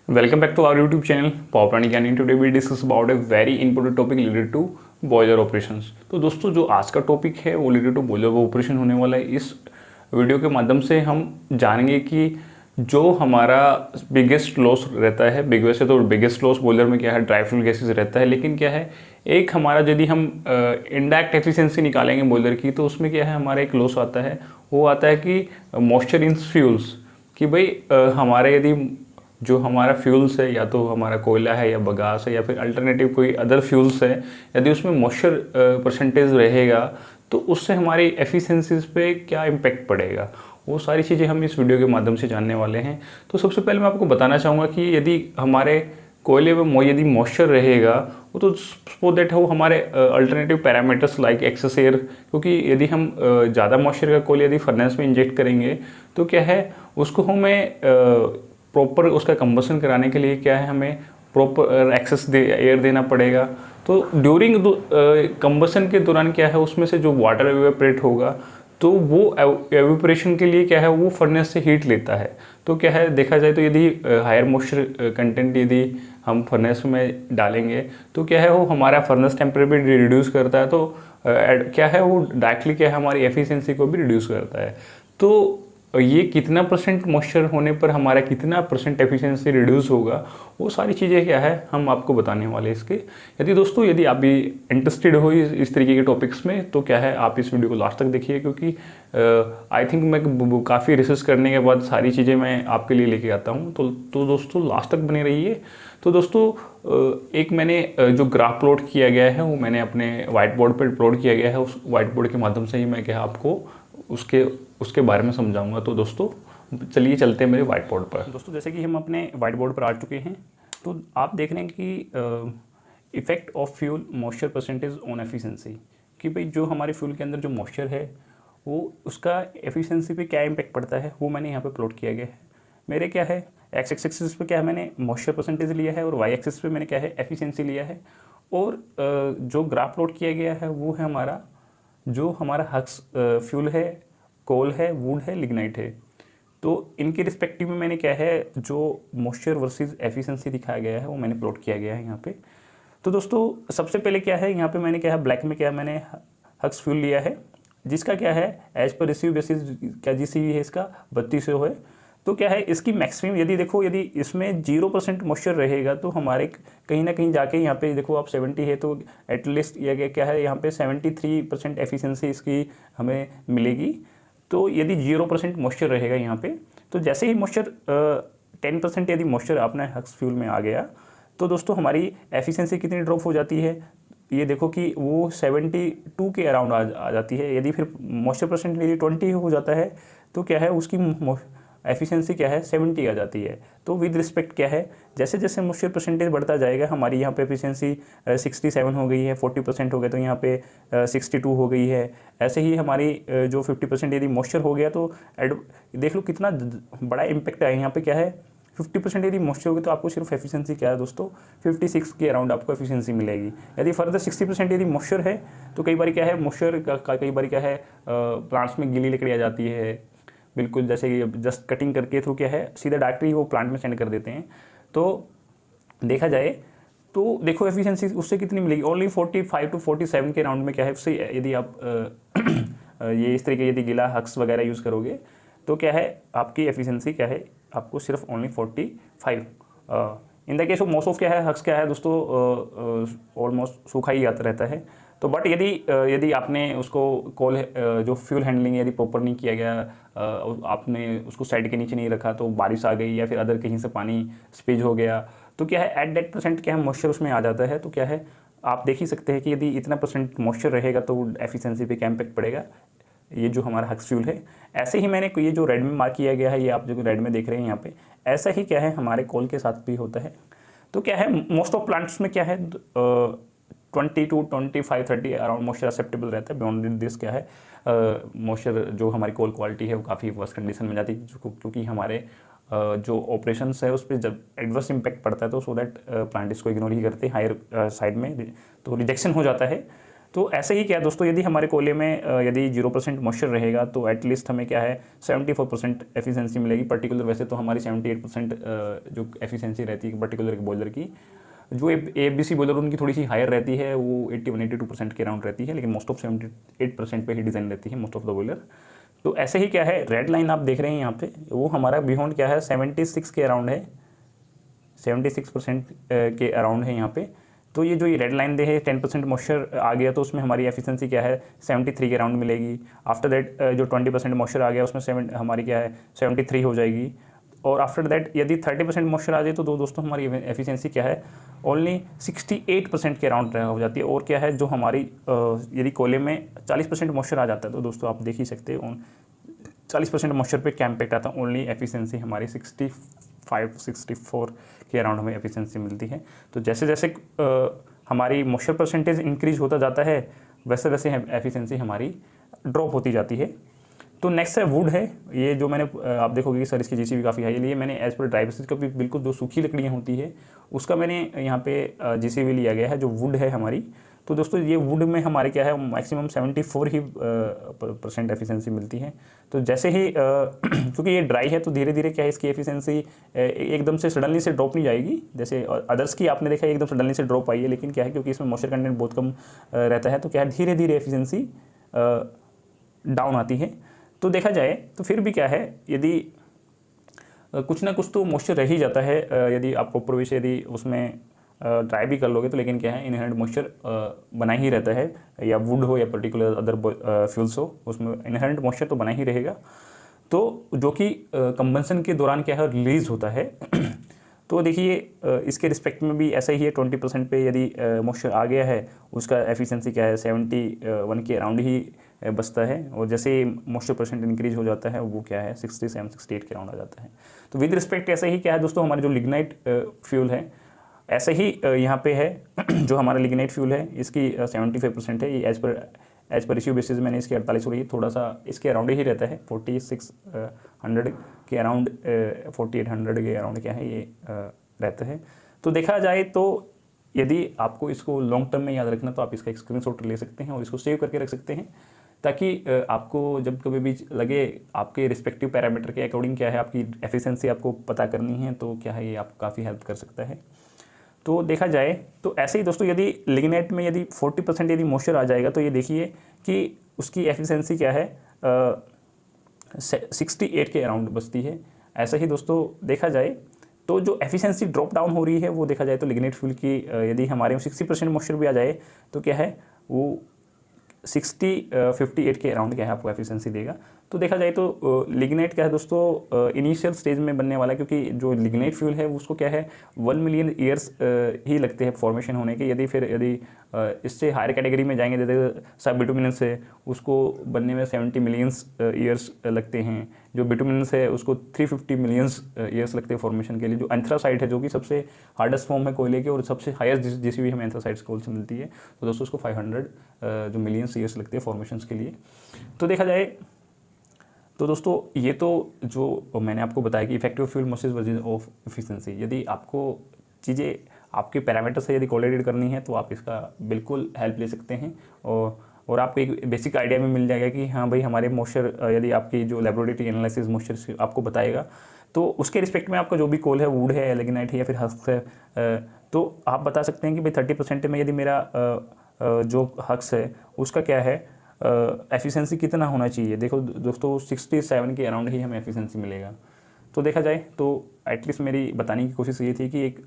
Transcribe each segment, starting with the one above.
Welcome back to our YouTube channel Power Plant ज्ञानी। Today we discuss about a very important topic related to boiler operations. तो दोस्तों जो आज का topic है वो रिलेटेड टू बॉयलर ऑपरेशन होने वाला है। इस वीडियो के माध्यम से हम जानेंगे कि जो हमारा बिगेस्ट लॉस रहता है, वैसे तो बिगेस्ट लॉस बॉयलर में क्या है, ड्राई फ्यूल गैसेस रहता है, लेकिन क्या है एक हमारा यदि हम इंडायरेक्ट एफिशिएंसी निकालेंगे बॉयलर की तो उसमें क्या है हमारा एक लॉस आता है, वो आता है कि मॉइस्चर इन फ्यूल्स। कि भाई हमारे यदि जो हमारा फ्यूल्स है, या तो हमारा कोयला है या बगास है या फिर अल्टरनेटिव कोई अदर फ्यूल्स है, यदि उसमें मॉइस्चर परसेंटेज रहेगा तो उससे हमारी एफिशिएंसीज पे क्या इम्पैक्ट पड़ेगा, वो सारी चीज़ें हम इस वीडियो के माध्यम से जानने वाले हैं। तो सबसे पहले मैं आपको बताना चाहूँगा कि यदि हमारे कोयले में यदि मॉइस्चर रहेगा वो तो सपोज दैट वो हमारे alternative parameters like excess air, क्योंकि यदि हम ज़्यादा मॉइस्चर का कोयला यदि फर्नेस में इंजेक्ट करेंगे तो क्या है उसको हमें प्रॉपर उसका कंबसन कराने के लिए क्या है हमें प्रॉपर एक्सेस एयर देना पड़ेगा। तो ड्यूरिंग कंबसन के दौरान क्या है उसमें से जो वाटर एवेपोरेट होगा तो वो एवेपोरेशन के लिए क्या है वो फर्नेस से हीट लेता है। तो क्या है देखा जाए तो यदि हायर मॉइस्चर कंटेंट यदि हम फर्नेस में डालेंगे तो क्या है वो हमारा फर्नेस टेम्परेचर भी रिड्यूस करता है। तो क्या है वो डायरेक्टली क्या है हमारी एफिशिएंसी को भी रिड्यूस करता है। तो ये कितना परसेंट मॉइस्चर होने पर हमारा कितना परसेंट एफिशिएंसी रिड्यूस होगा, वो सारी चीज़ें क्या है हम आपको बताने वाले इसके। यदि दोस्तों यदि आप भी इंटरेस्टेड हो इस तरीके के टॉपिक्स में तो क्या है आप इस वीडियो को लास्ट तक देखिए, क्योंकि आई थिंक मैं काफ़ी रिसर्च करने के बाद सारी चीज़ें मैं आपके लिए लेके आता हूँ। तो दोस्तों लास्ट तक बने रहिए। तो दोस्तों एक मैंने जो ग्राफ प्लॉट किया गया है वो मैंने अपने वाइट बोर्ड पर प्लॉट किया गया है। उस वाइट बोर्ड के माध्यम से ही मैं क्या आपको उसके बारे में समझाऊंगा। तो दोस्तों चलिए चलते हैं मेरे वाइट बोर्ड पर। दोस्तों जैसे कि हम अपने वाइट बोर्ड पर आ चुके हैं, तो आप देख रहे हैं कि effect of fuel moisture percentage on efficiency, कि भाई जो हमारे फ्यूल के अंदर जो मॉइस्चर है वो उसका एफिशिएंसी पे क्या इम्पैक्ट पड़ता है, वो मैंने यहाँ पे प्लॉट किया गया है। मेरे क्या है एक्स एक्सिस पे क्या है मैंने मॉइस्चर परसेंटेज लिया है और वाई एक्सिस पे मैंने क्या है एफिशिएंसी लिया है। और जो ग्राफ प्लॉट किया गया है वो है हमारा जो हमारा हक्स फ्यूल है, कोल है, वुड है, लिग्नाइट है। तो इनके रिस्पेक्टिव में मैंने क्या है जो मॉइस्चर वर्सेस एफिशिएंसी दिखाया गया है वो मैंने प्लॉट किया गया है यहाँ पे। तो दोस्तों सबसे पहले क्या है यहाँ पे मैंने क्या है ब्लैक में क्या मैंने हक्स फ्यूल लिया है, जिसका क्या है एज पर रिसीव बेसिस क्या जीसीवी है इसका 3200 है। तो क्या है इसकी मैक्सिमम यदि देखो यदि इसमें 0% मॉइस्चर रहेगा तो हमारे कहीं ना कहीं जाके यहाँ पे देखो आप 70 है तो एटलीस्ट ये क्या है यहाँ पे 73% एफिशिएंसी इसकी हमें मिलेगी। तो यदि 0% मॉइस्चर रहेगा यहाँ पे, तो जैसे ही मॉइस्चर 10% यदि मॉइस्चर अपना हक्स फ्यूल में आ गया तो दोस्तों हमारी एफिशिएंसी कितनी ड्रॉप हो जाती है, ये देखो कि वो 72 के अराउंड आ जाती है। यदि फिर मॉइस्चर परसेंट यदि 20 हो जाता है तो क्या है उसकी एफिशिएंसी क्या है 70 आ जाती है। तो विद रिस्पेक्ट क्या है जैसे जैसे मॉइस्चर परसेंटेज बढ़ता जाएगा हमारी यहाँ पे एफिशिएंसी 67 हो गई है, 40% हो गया तो यहाँ पे 62 हो गई है। ऐसे ही हमारी जो 50% यदि मॉइस्चर हो गया तो देख लो कितना बड़ा इम्पैक्ट है। यहाँ पे क्या है 50% यदि मॉइस्चर होगी तो आपको सिर्फ एफिशिएंसी क्या है दोस्तों 56 के अराउंड आपको एफिशिएंसी मिलेगी। यदि फर्दर 60% यदि मॉइस्चर है तो कई बार क्या है मॉइस्चर का कई बार क्या है प्लांट्स में गीली लकड़ी आ जाती है, बिल्कुल जैसे कि जस्ट कटिंग करके थ्रू क्या है सीधा डायरेक्टली वो प्लांट में सेंड कर देते हैं। तो देखा जाए तो देखो एफिशिएंसी उससे कितनी मिलेगी ओनली 45 to 47 के राउंड में क्या है उससे यदि आप ये इस तरीके यदि गीला हक्स वगैरह यूज़ करोगे तो क्या है आपकी एफिशिएंसी क्या है आपको सिर्फ only 45। In the case of most of क्या है हक्स क्या है दोस्तों ऑलमोस्ट सूखा ही आता रहता है। तो बट यदि आपने उसको कोल जो फ्यूल हैंडलिंग यदि प्रॉपर नहीं किया गया, आपने उसको साइड के नीचे नहीं रखा तो बारिश आ गई या फिर अदर कहीं से पानी स्पिज हो गया तो क्या है एट दैट परसेंट क्या है मॉइस्चर उसमें आ जाता है। तो क्या है आप देख ही सकते हैं कि यदि इतना परसेंट मॉइस्चर रहेगा तो एफिशिएंसी पे क्या इम्पैक्ट पड़ेगा, ये जो हमारा हक्स फ्यूल है। ऐसे ही मैंने ये जो रेड में मार्क किया गया है ये आप जो रेड में देख रहे हैं यहाँ पे, ऐसा ही क्या है हमारे कोल के साथ भी होता है। तो क्या है मोस्ट ऑफ प्लांट्स में क्या है 20 to 25 30 अराउंड मॉइस्चर एक्सेप्टेबल रहता है। बियॉन्ड दिस क्या है मॉइस्चर जो हमारी कोल क्वालिटी है वो काफ़ी वर्स कंडीशन में जाती है, क्योंकि हमारे जो ऑपरेशंस है उस पर जब एडवर्स इम्पैक्ट पड़ता है तो सो दैट प्लांट इसको इग्नोर ही करते हैं हायर साइड में, तो रिजेक्शन हो जाता है। तो ऐसे ही क्या है दोस्तों, यदि हमारे कोयले में यदि 0% मॉइस्चर रहेगा तो एटलीस्ट हमें क्या है 74% एफिशिएंसी मिलेगी पर्टिकुलर। वैसे तो हमारी 78% जो एफिशिएंसी रहती है पर्टिकुलर बॉयलर की, जो ABC बॉयलर उनकी थोड़ी सी हायर रहती है, वो 81-82% के अराउंड रहती है, लेकिन मोस्ट ऑफ 78% पे ही डिज़ाइन रहती है मोस्ट ऑफ द बॉयलर। तो ऐसे ही क्या है, रेड लाइन आप देख रहे हैं यहाँ पे, वो हमारा बियॉन्ड क्या है 76 के अराउंड है, 76% के अराउंड है यहाँ पे। तो ये जो ये रेड लाइन दे है 10% मॉइस्चर आ गया तो उसमें हमारी एफिशिएंसी क्या है 73 के अराउंड मिलेगी। आफ्टर दैट जो 20% मॉइस्चर आ गया उसमें हमारी क्या है 73 हो जाएगी। और आफ्टर दैट यदि 30% मॉइस्चर आ जाए तो दोस्तों हमारी एफिशिएंसी क्या है ओनली 68% के अराउंड हो जाती है। और क्या है जो हमारी यदि कोयले में 40% मॉइस्चर आ जाता है तो दोस्तों आप देख ही सकते हो 40% मॉइस्चर पे क्या इम्पैक्ट आता है, ओनली एफिशिएंसी हमारी 65-64 के अराउंड हमें एफिशिएंसी मिलती है। तो जैसे जैसे हमारी मॉइस्चर परसेंटेज इंक्रीज होता जाता है वैसे वैसे एफिशिएंसी हमारी ड्रॉप होती जाती है। तो नेक्स्ट है वुड है, ये जो मैंने आप देखोगे कि सर इसकी GCV काफ़ी हाई है, ये मैंने एज पर ड्राई बेसिस का भी बिल्कुल जो सूखी लकड़ियाँ होती है उसका मैंने यहाँ पे GCV लिया गया है जो वुड है हमारी। तो दोस्तों ये वुड में हमारे क्या है मैक्सिमम 74 ही % एफिशिएंसी मिलती है। तो जैसे ही क्योंकि ये ड्राई है तो धीरे धीरे क्या है इसकी एफिशिएंसी एकदम से सडनली से ड्रॉप नहीं जाएगी, जैसे अदर्स की आपने देखा एकदम सडनली से ड्रॉप आई है, लेकिन क्या है क्योंकि इसमें मॉइस्चर कंटेंट बहुत कम रहता है तो क्या है धीरे धीरे एफिशिएंसी डाउन आती है। तो देखा जाए तो फिर भी क्या है यदि कुछ ना कुछ तो मॉइस्चर रह ही जाता है, यदि आप प्रॉपर वे से यदि उसमें ड्राई भी कर लोगे तो, लेकिन क्या है इनहेरेंट मॉइस्चर बना ही रहता है, या वुड हो या पर्टिकुलर अदर फ्यूल्स हो उसमें इनहेरेंट मॉइस्चर तो बना ही रहेगा। तो जो कि कंबंशन के दौरान क्या है रिलीज होता है। तो देखिए इसके रिस्पेक्ट में भी ऐसा ही है, 20% पे यदि मॉइस्चर आ गया है उसका एफिशिएंसी क्या है 71 के अराउंड ही बचता है। और जैसे मॉइस्चर परसेंट इंक्रीज हो जाता है वो क्या है 67-68 के अराउंड आ जाता है। तो विद रिस्पेक्ट ऐसा ही क्या है दोस्तों हमारे जो लिग्नाइट फ्यूल है ऐसे ही यहाँ पे है जो हमारा लिग्नाइट फ्यूल है इसकी 75% है। ये एज पर इश्यू बेसिस मैंने इसकी 48 हो रही है, थोड़ा सा इसके अराउंड ही रहता है 4600 के अराउंड 4800 के अराउंड क्या है ये रहता है। तो देखा जाए तो यदि आपको इसको लॉन्ग टर्म में याद रखना तो आप इसका एक स्क्रीनशॉट ले सकते हैं और इसको सेव करके रख सकते हैं, ताकि आपको जब कभी भी लगे आपके रिस्पेक्टिव पैरामीटर के अकॉर्डिंग क्या है आपकी एफिशिएंसी आपको पता करनी है तो क्या है ये आपको काफ़ी हेल्प कर सकता है। तो देखा जाए तो ऐसे ही दोस्तों यदि लिग्नाइट में यदि 40% यदि मॉइस्चर आ जाएगा तो ये देखिए कि उसकी एफिशिएंसी क्या है 68 के अराउंड बचती है। ऐसा ही दोस्तों देखा जाए तो जो एफिशिएंसी ड्रॉप डाउन हो रही है वो देखा जाए तो लिग्नाइट फ्यूल की यदि हमारे 60% मॉइस्चर भी आ जाए तो क्या है वो 58 के अराउंड क्या है आपको एफिशिएंसी देगा। तो देखा जाए तो लिग्नाइट क्या है दोस्तों इनिशियल स्टेज में बनने वाला है, क्योंकि जो लिग्नाइट फ्यूल है उसको क्या है 1 मिलियन ईयर्स ही लगते हैं फॉर्मेशन होने के। यदि इससे हायर कैटेगरी में जाएंगे जैसे सब बिटुमिनस है उसको बनने में 70 मिलियंस ईयर्स लगते हैं, जो बिटुमिनस है उसको 350 मिलियंस ईयर्स लगते हैं फॉर्मेशन के लिए। जो एंथ्रासाइट है जो कि सबसे हार्डेस्ट फॉर्म है कोयले के और सबसे हाईएस्ट GCV हमें एंथ्रासाइट्स कोल से मिलती है, तो दोस्तों उसको 500 जो मिलियंस ईयर्स लगते हैं फॉर्मेशंस के लिए। तो देखा जाए तो दोस्तों ये तो जो मैंने आपको बताया कि effective fuel versus virgin of efficiency, यदि आपको चीज़ें आपके पैरामीटर से यदि कोरिलेट करनी है तो आप इसका बिल्कुल हेल्प ले सकते हैं और आपको एक बेसिक आइडिया भी मिल जाएगा कि हाँ भाई हमारे मॉइस्चर यदि आपकी जो लेबोरेटरी एनालिसिस मॉइस्चर आपको बताएगा तो उसके रिस्पेक्ट में आपका जो भी कोल है वुड है लिग्नाइट है या फिर हक्स है, तो आप बता सकते हैं कि भाई 30% में यदि मेरा जो हक्स है उसका क्या है एफिशिएंसी कितना होना चाहिए। देखो दोस्तों 67 के अराउंड ही हमें एफिशिएंसी मिलेगा। तो देखा जाए तो एटलीस्ट मेरी बताने की कोशिश ये थी कि एक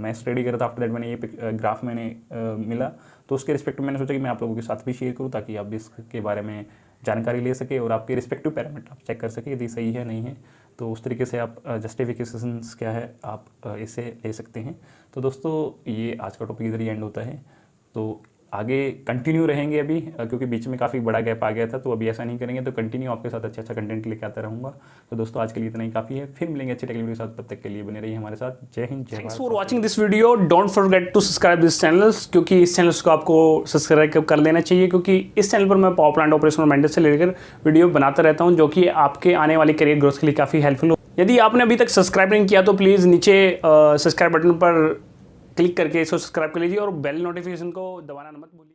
मैं स्टडी कर रहा था, आफ्टर दैट मैंने ये ग्राफ मैंने मिला तो उसके रिस्पेक्ट में मैंने सोचा कि मैं आप लोगों के साथ भी शेयर करूँ ताकि आप भी इसके बारे में जानकारी ले सके और आपके रिस्पेक्टिव पैरामीटर आप चेक कर सके यदि सही है नहीं है तो उस तरीके से आप जस्टिफिकेशंस क्या है आप इसे ले सकते हैं। तो दोस्तों ये आज का टॉपिक इधर ही एंड होता है, तो आगे कंटिन्यू रहेंगे अभी क्योंकि बीच में काफ़ी बड़ा गैप आ गया था, तो अभी ऐसा नहीं करेंगे, तो कंटिन्यू आपके साथ अच्छा कंटेंट लेके आता रहूँगा। तो दोस्तों आज के लिए इतना ही काफ़ी है, फिर मिलेंगे अच्छे टेक्निक के साथ, तब तक के लिए बने रहिए हमारे साथ। जय हिंद, जय Bharat. Thanks for watching this video. Don't forget to subscribe this channels, क्योंकि इस चैनल्स को आपको सब्सक्राइब कर लेना चाहिए, क्योंकि इस चैनल पर मैं पावर प्लांट ऑपरेशन और मेंटेनेंस से लेकर वीडियो बनाता रहता हूँ जो कि आपके आने वाली करियर ग्रोथ के लिए काफ़ी हेल्पफुल हो। यदि आपने अभी तक सब्सक्राइब नहीं किया तो प्लीज़ नीचे सब्सक्राइब बटन पर क्लिक करके इसको सब्सक्राइब कर लीजिए और बेल नोटिफिकेशन को दबाना मत भूलिए।